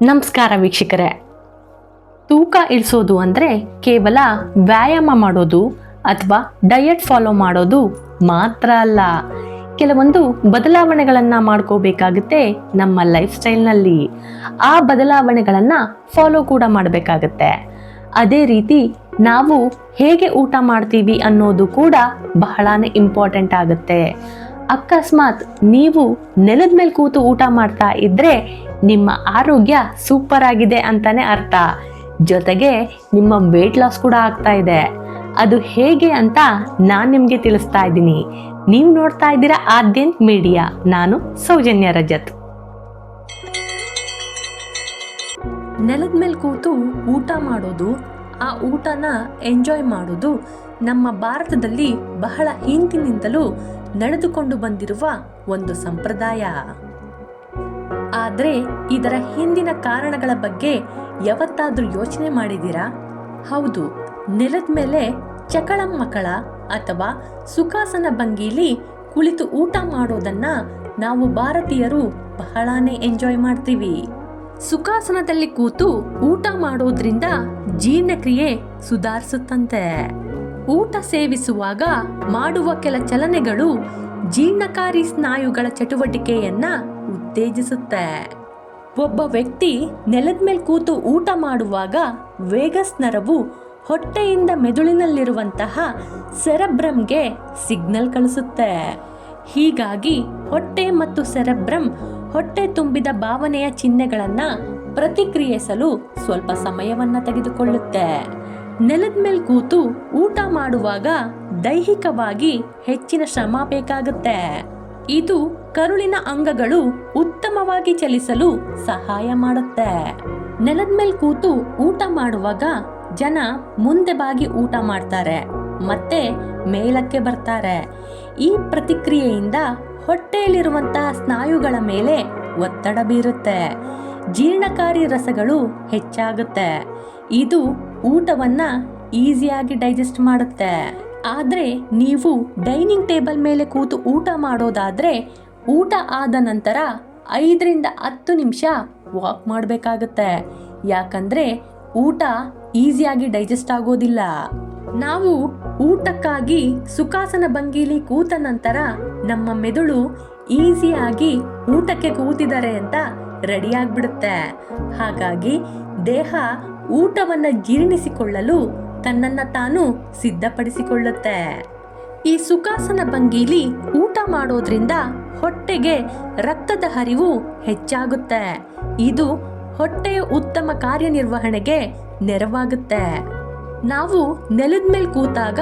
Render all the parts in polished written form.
ನಮಸ್ಕಾರ ವೀಕ್ಷಕರೇ. ತೂಕ ಇಳಿಸೋದು ಅಂದರೆ ಕೇವಲ ವ್ಯಾಯಾಮ ಮಾಡೋದು ಅಥವಾ ಡಯಟ್ ಫಾಲೋ ಮಾಡೋದು ಮಾತ್ರ ಅಲ್ಲ. ಕೆಲವೊಂದು ಬದಲಾವಣೆಗಳನ್ನು ಮಾಡ್ಕೋಬೇಕಾಗುತ್ತೆ ನಮ್ಮ ಲೈಫ್ ಸ್ಟೈಲ್ನಲ್ಲಿ. ಆ ಬದಲಾವಣೆಗಳನ್ನು ಫಾಲೋ ಕೂಡ ಮಾಡಬೇಕಾಗತ್ತೆ. ಅದೇ ರೀತಿ ನಾವು ಹೇಗೆ ಊಟ ಮಾಡ್ತೀವಿ ಅನ್ನೋದು ಕೂಡ ಬಹಳಾನೇ ಇಂಪಾರ್ಟೆಂಟ್ ಆಗುತ್ತೆ. ಅಕಸ್ಮಾತ್ ನೀವು ನೆಲದ ಮೇಲೆ ಕೂತು ಊಟ ಮಾಡ್ತಾ ಇದ್ರೆ ನಿಮ್ಮ ಆರೋಗ್ಯ ಸೂಪರ್ ಆಗಿದೆ ಅಂತಾನೆ ಅರ್ಥ. ಜೊತೆಗೆ ನಿಮ್ಮ ವೇಟ್ ಲಾಸ್ ಕೂಡ ಆಗ್ತಾ ಇದೆ. ಅದು ಹೇಗೆ ಅಂತ ನಾನು ನಿಮಗೆ ತಿಳಿಸ್ತಾ ಇದ್ದೀನಿ. ನೀವು ನೋಡ್ತಾ ಇದ್ದೀರಾ ಆದ್ಯಂತ್ ಮೀಡಿಯಾ. ನಾನು ಸೌಜನ್ಯ ರಜತ್. ನೆಲದ ಮೇಲೆ ಕೂತು ಊಟ ಮಾಡೋದು, ಆ ಊಟನ ಎಂಜಾಯ್ ಮಾಡೋದು ನಮ್ಮ ಭಾರತದಲ್ಲಿ ಬಹಳ ಹಿಂದಿನಿಂದಲೂ ನಡೆದುಕೊಂಡು ಬಂದಿರುವ ಒಂದು ಸಂಪ್ರದಾಯ. ಆದ್ರೆ ಇದರ ಹಿಂದಿನ ಕಾರಣಗಳ ಬಗ್ಗೆ ಯಾವತ್ತಾದ್ರೂ ಯೋಚನೆ ಮಾಡಿದ್ದೀರಾ? ಹೌದು, ನೆಲದ ಮೇಲೆ ಚಕಳಮಕಳ ಅಥವಾ ಸುಖಾಸನ ಭಂಗಿಲಿ ಕುಳಿತು ಊಟ ಮಾಡೋದನ್ನ ನಾವು ಭಾರತೀಯರು ಬಹಳಾನೇ ಎಂಜಾಯ್ ಮಾಡ್ತೀವಿ. ಸುಖಾಸನದಲ್ಲಿ ಕೂತು ಊಟ ಮಾಡೋದ್ರಿಂದ ಜೀರ್ಣಕ್ರಿಯೆ ಸುಧಾರಿಸುತ್ತಂತೆ. ಊಟ ಸೇವಿಸುವಾಗ ಮಾಡುವ ಕೆಲ ಚಲನೆಗಳು ಜೀರ್ಣಕಾರಿ ಸ್ನಾಯುಗಳ ಚಟುವಟಿಕೆಯನ್ನ ಉತ್ತೇಜಿಸುತ್ತೆ. ಒಬ್ಬ ವ್ಯಕ್ತಿ ನೆಲದ ಮೇಲೆ ಕೂತು ಊಟ ಮಾಡುವಾಗ ವೇಗಸ್ ನರವು ಹೊಟ್ಟೆಯಿಂದ ಮೆದುಳಿನಲ್ಲಿರುವಂತಹ ಸೆರೆಬ್ರಮ್ಗೆ ಸಿಗ್ನಲ್ ಕಳಿಸುತ್ತೆ. ಹೀಗಾಗಿ ಹೊಟ್ಟೆ ಮತ್ತು ಸೆರೆಬ್ರಮ್ ಹೊಟ್ಟೆ ತುಂಬಿದ ಭಾವನೆಯ ಚಿಹ್ನೆಗಳನ್ನ ಪ್ರತಿಕ್ರಿಯಿಸಲು ಸ್ವಲ್ಪ ಸಮಯವನ್ನ ತೆಗೆದುಕೊಳ್ಳುತ್ತೆ. ನೆಲದ ಮೇಲೆ ಕೂತು ಊಟ ಮಾಡುವಾಗ ದೈಹಿಕವಾಗಿ ಹೆಚ್ಚಿನ ಶ್ರಮ ಬೇಕಾಗುತ್ತೆ. ಇದು ಕರುಳಿನ ಅಂಗಗಳು ಉತ್ತಮವಾಗಿ ಚಲಿಸಲು ಸಹಾಯ ಮಾಡುತ್ತೆ. ನೆಲದ ಮೇಲೆ ಕೂತು ಊಟ ಮಾಡುವಾಗ ಜನ ಮುಂದೆ ಬಾಗಿ ಊಟ ಮಾಡ್ತಾರೆ ಮತ್ತೆ ಮೇಲಕ್ಕೆ ಬರ್ತಾರೆ. ಈ ಪ್ರತಿಕ್ರಿಯೆಯಿಂದ ಹೊಟ್ಟೆಯಲ್ಲಿರುವಂತಹ ಸ್ನಾಯುಗಳ ಮೇಲೆ ಒತ್ತಡ ಬೀರುತ್ತೆ. ಜೀರ್ಣಕಾರಿ ರಸಗಳು ಹೆಚ್ಚಾಗುತ್ತೆ. ಇದು ಊಟವನ್ನ ಈಸಿಯಾಗಿ ಡೈಜೆಸ್ಟ್ ಮಾಡುತ್ತೆ. ಆದ್ರೆ ನೀವು ಡೈನಿಂಗ್ ಟೇಬಲ್ ಮೇಲೆ ಕೂತು ಊಟ ಮಾಡೋದಾದ್ರೆ ಊಟ ಆದ ನಂತರ 5ರಿಂದ 10 ನಿಮಿಷ ವಾಕ್ ಮಾಡಬೇಕಾಗುತ್ತೆ. ಯಾಕಂದ್ರೆ ಊಟ ಈಸಿಯಾಗಿ ಡೈಜೆಸ್ಟ್ ಆಗೋದಿಲ್ಲ. ನಾವು ಊಟಕ್ಕಾಗಿ ಸುಖಾಸನ ಭಂಗಿಲಿ ಕೂತ ನಂತರ ನಮ್ಮ ಮೆದುಳು ಈಸಿಯಾಗಿ ಊಟಕ್ಕೆ ಕೂತಿದ್ದಾರೆ ಅಂತ ರೆಡಿ ಆಗ್ಬಿಡುತ್ತೆ. ಹಾಗಾಗಿ ದೇಹ ಊಟವನ್ನ ಜೀರ್ಣಿಸಿಕೊಳ್ಳಲು ತನ್ನನ್ನ ತಾನು ಸಿದ್ಧಪಡಿಸಿಕೊಳ್ಳುತ್ತೆ. ಈ ಸುಖಾಸನ ಭಂಗಿಲಿ ಊಟ ಮಾಡೋದ್ರಿಂದ ಹೊಟ್ಟೆಗೆ ರಕ್ತದ ಹರಿವು ಹೆಚ್ಚಾಗುತ್ತೆ. ಇದು ಹೊಟ್ಟೆಯ ಉತ್ತಮ ಕಾರ್ಯನಿರ್ವಹಣೆಗೆ ನೆರವಾಗುತ್ತೆ. ನಾವು ನೆಲದ ಮೇಲೆ ಕೂತಾಗ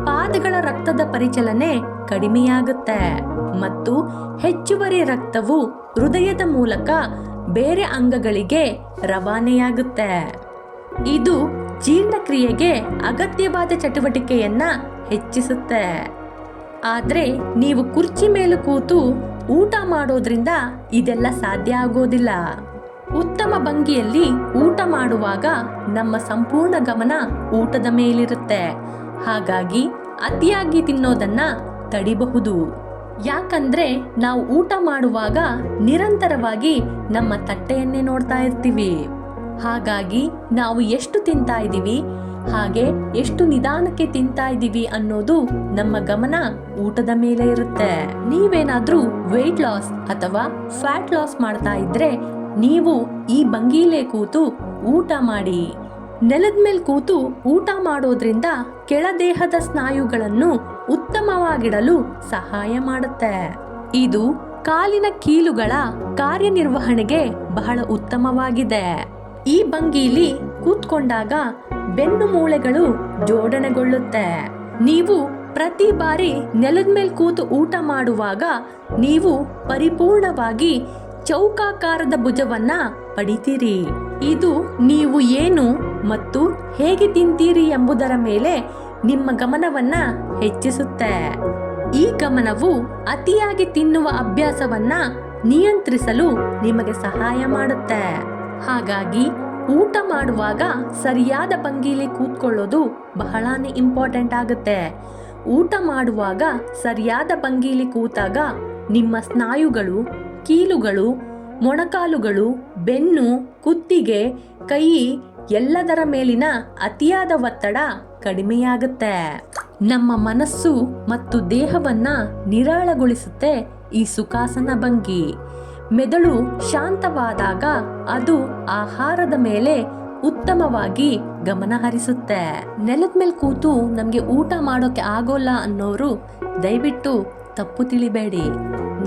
ಪಾದಗಳ ರಕ್ತದ ಪರಿಚಲನೆ ಕಡಿಮೆಯಾಗುತ್ತೆ ಮತ್ತು ಹೆಚ್ಚುವರಿ ರಕ್ತವು ಹೃದಯದ ಮೂಲಕ ಬೇರೆ ಅಂಗಗಳಿಗೆ ರವಾನೆಯಾಗುತ್ತೆ. ಇದು ಜೀರ್ಣಕ್ರಿಯೆಗೆ ಅಗತ್ಯವಾದ ಚಟುವಟಿಕೆಯನ್ನ ಹೆಚ್ಚಿಸುತ್ತೆ. ಆದ್ರೆ ನೀವು ಕುರ್ಚಿ ಮೇಲೆ ಕೂತು ಊಟ ಮಾಡೋದ್ರಿಂದ ಇದೆಲ್ಲ ಸಾಧ್ಯ ಆಗೋದಿಲ್ಲ. ಉತ್ತಮ ಭಂಗಿಯಲ್ಲಿ ಊಟ ಮಾಡುವಾಗ ನಮ್ಮ ಸಂಪೂರ್ಣ ಗಮನ ಊಟದ ಮೇಲಿರುತ್ತೆ. ಹಾಗಾಗಿ ಅತಿಯಾಗಿ ತಿನ್ನೋದನ್ನ ತಡಿಬಹುದು. ಯಾಕಂದ್ರೆ ನಾವು ಊಟ ಮಾಡುವಾಗ ನಿರಂತರವಾಗಿ ನಮ್ಮ ತಟ್ಟೆಯನ್ನೇ ನೋಡ್ತಾ ಇರ್ತೀವಿ. ಹಾಗಾಗಿ ನಾವು ಎಷ್ಟು ತಿಂತಾ ಇದ್ದೀವಿ ಹಾಗೆ ಎಷ್ಟು ನಿಧಾನಕ್ಕೆ ತಿಂತಾ ಇದ್ದೀವಿ ಅನ್ನೋದು ನಮ್ಮ ಗಮನ ಊಟದ ಮೇಲೆ ಇರುತ್ತೆ. ನೀವೇನಾದ್ರೂ ವೆಯ್ಟ್ ಲಾಸ್ ಅಥವಾ ಫ್ಯಾಟ್ ಲಾಸ್ ಮಾಡ್ತಾ ಇದ್ರೆ ನೀವು ಈ ಭಂಗಿಲೇ ಕೂತು ಊಟ ಮಾಡಿ. ನೆಲದ ಮೇಲೆ ಕೂತು ಊಟ ಮಾಡೋದ್ರಿಂದ ಕೆಳದೇಹದ ಸ್ನಾಯುಗಳನ್ನು ಉತ್ತಮವಾಗಿಡಲು ಸಹಾಯ ಮಾಡುತ್ತೆ. ಇದು ಕಾಲಿನ ಕೀಲುಗಳ ಕಾರ್ಯನಿರ್ವಹಣೆಗೆ ಬಹಳ ಉತ್ತಮವಾಗಿದೆ. ಈ ಭಂಗಿಲಿ ಕೂತ್ಕೊಂಡಾಗ ಬೆನ್ನು ಮೂಳೆಗಳು ಜೋಡಣೆಗೊಳ್ಳುತ್ತೆ. ನೀವು ಪ್ರತಿ ಬಾರಿ ನೆಲದ ಮೇಲೆ ಕೂತು ಊಟ ಮಾಡುವಾಗ ನೀವು ಪರಿಪೂರ್ಣವಾಗಿ ಚೌಕಾಕಾರದ ಭುಜವನ್ನ ಪಡಿತೀರಿ. ಇದು ನೀವು ಏನು ಮತ್ತು ಹೇಗೆ ತಿಂತೀರಿ ಎಂಬುದರ ಮೇಲೆ ನಿಮ್ಮ ಗಮನವನ್ನ ಹೆಚ್ಚಿಸುತ್ತೆ. ಈ ಗಮನವು ಅತಿಯಾಗಿ ತಿನ್ನುವ ಅಭ್ಯಾಸವನ್ನ ನಿಯಂತ್ರಿಸಲು ನಿಮಗೆ ಸಹಾಯ ಮಾಡುತ್ತೆ. ಹಾಗಾಗಿ ಊಟ ಮಾಡುವಾಗ ಸರಿಯಾದ ಭಂಗಿಲಿ ಕೂತ್ಕೊಳ್ಳೋದು ಬಹಳಾನೇ ಇಂಪಾರ್ಟೆಂಟ್ ಆಗುತ್ತೆ. ಊಟ ಮಾಡುವಾಗ ಸರಿಯಾದ ಭಂಗಿಲಿ ಕೂತಾಗ ನಿಮ್ಮ ಸ್ನಾಯುಗಳು, ಕೀಲುಗಳು ಮೊಣಕಾಲುಗಳು, ಬೆನ್ನು, ಕುತ್ತಿಗೆ, ಕೈ ಎಲ್ಲದರ ಮೇಲಿನ ಅತಿಯಾದ ಒತ್ತಡ ಕಡಿಮೆಯಾಗುತ್ತೆ. ನಮ್ಮ ಮನಸ್ಸು ಮತ್ತು ದೇಹವನ್ನ ನಿರಾಳಗೊಳಿಸುತ್ತೆ ಈ ಸುಖಾಸನ ಭಂಗಿ. ಮೆದುಳು ಶಾಂತವಾದಾಗ ಅದು ಆಹಾರದ ಮೇಲೆ ಉತ್ತಮವಾಗಿ ಗಮನ ಹರಿಸುತ್ತೆ. ನೆಲದ ಮೇಲೆ ಕೂತು ನಮಗೆ ಊಟ ಮಾಡೋಕೆ ಆಗೋಲ್ಲ ಅನ್ನೋರು ದಯವಿಟ್ಟು ತಪ್ಪು ತಿಳಿಬೇಡಿ.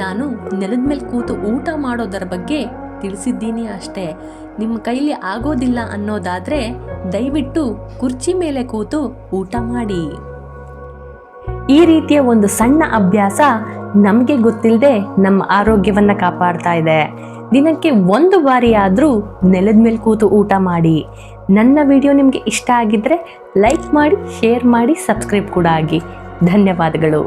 ನಾನು ನೆಲದ ಮೇಲೆ ಕೂತು ಊಟ ಮಾಡೋದರ ಬಗ್ಗೆ ತಿಳಿಸಿದ್ದೀನಿ ಅಷ್ಟೇ. ನಿಮ್ಮ ಕೈಲಿ ಆಗೋದಿಲ್ಲ ಅನ್ನೋದಾದ್ರೆ ದಯವಿಟ್ಟು ಕುರ್ಚಿ ಮೇಲೆ ಕೂತು ಊಟ ಮಾಡಿ. ಈ ರೀತಿಯ ಒಂದು ಸಣ್ಣ ಅಭ್ಯಾಸ ನಮಗೆ ಗೊತ್ತಿಲ್ಲದೆ ನಮ್ಮ ಆರೋಗ್ಯವನ್ನ ಕಾಪಾಡ್ತಾ ಇದೆ. ದಿನಕ್ಕೆ 1 ಬಾರಿ ಆದರೂ ನೆಲದ ಮೇಲೆ ಕೂತು ಊಟ ಮಾಡಿ. ನನ್ನ ವಿಡಿಯೋ ನಿಮಗೆ ಇಷ್ಟ ಆಗಿದ್ರೆ ಲೈಕ್ ಮಾಡಿ, ಶೇರ್ ಮಾಡಿ, ಸಬ್ಸ್ಕ್ರೈಬ್ ಕೂಡ ಆಗಿ. ಧನ್ಯವಾದಗಳು.